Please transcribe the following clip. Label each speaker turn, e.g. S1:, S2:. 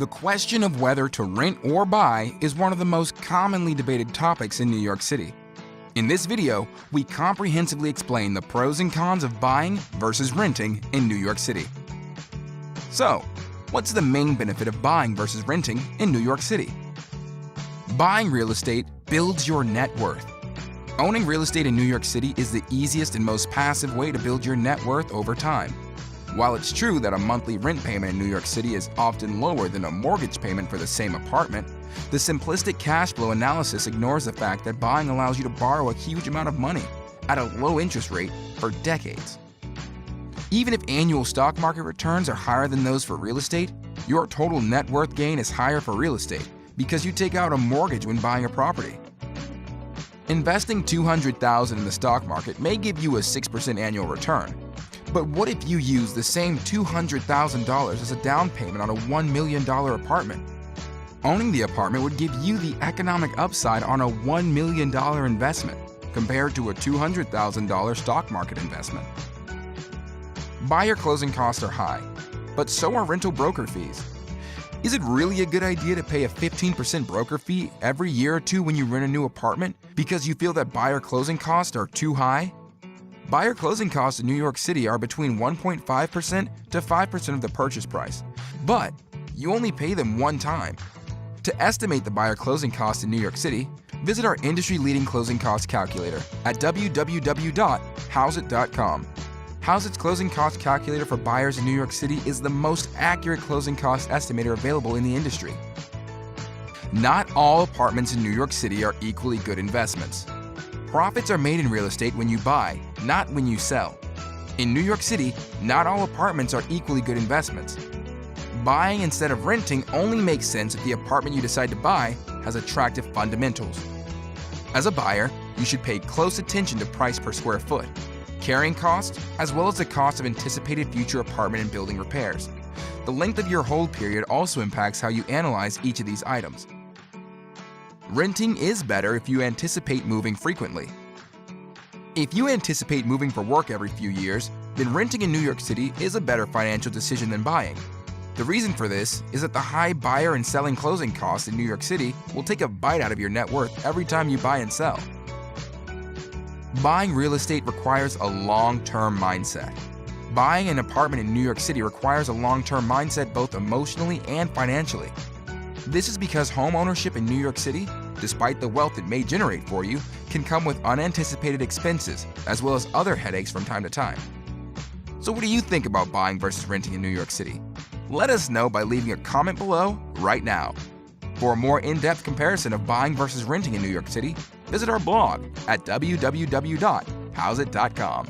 S1: The question of whether to rent or buy is one of the most commonly debated topics in New York City. In this video, we comprehensively explain the pros and cons of buying versus renting in New York City. So, what's the main benefit of buying versus renting in New York City? Buying real estate builds your net worth. Owning real estate in New York City is the easiest and most passive way to build your net worth over time. While it's true that a monthly rent payment in New York City is often lower than a mortgage payment for the same apartment, the simplistic cash flow analysis ignores the fact that buying allows you to borrow a huge amount of money at a low interest rate for decades. Even if annual stock market returns are higher than those for real estate, your total net worth gain is higher for real estate because you take out a mortgage when buying a property. Investing $200,000 in the stock market may give you a 6% annual return. But what if you use the same $200,000 as a down payment on a $1 million apartment? Owning the apartment would give you the economic upside on a $1 million investment compared to a $200,000 stock market investment. Buyer closing costs are high, but so are rental broker fees. Is it really a good idea to pay a 15% broker fee every year or two when you rent a new apartment because you feel that buyer closing costs are too high? Buyer closing costs in New York City are between 1.5% to 5% of the purchase price, but you only pay them one time. To estimate the buyer closing costs in New York City, visit our industry-leading closing cost calculator at www.housit.com. Houset's closing cost calculator for buyers in New York City is the most accurate closing cost estimator available in the industry. Not all apartments in New York City are equally good investments. Profits are made in real estate when you buy, not when you sell. In New York City, not all apartments are equally good investments. Buying instead of renting only makes sense if the apartment you decide to buy has attractive fundamentals. As a buyer, you should pay close attention to price per square foot, carrying costs, as well as the cost of anticipated future apartment and building repairs. The length of your hold period also impacts how you analyze each of these items. Renting is better if you anticipate moving frequently. If you anticipate moving for work every few years, then renting in New York City is a better financial decision than buying. The reason for this is that the high buyer and selling closing costs in New York City will take a bite out of your net worth every time you buy and sell. Buying real estate requires a long-term mindset. Buying an apartment in New York City requires a long-term mindset both emotionally and financially. This is because home ownership in New York City, despite the wealth it may generate for you, can come with unanticipated expenses as well as other headaches from time to time. So what do you think about buying versus renting in New York City? Let us know by leaving a comment below right now. For a more in-depth comparison of buying versus renting in New York City, visit our blog at www.housit.com.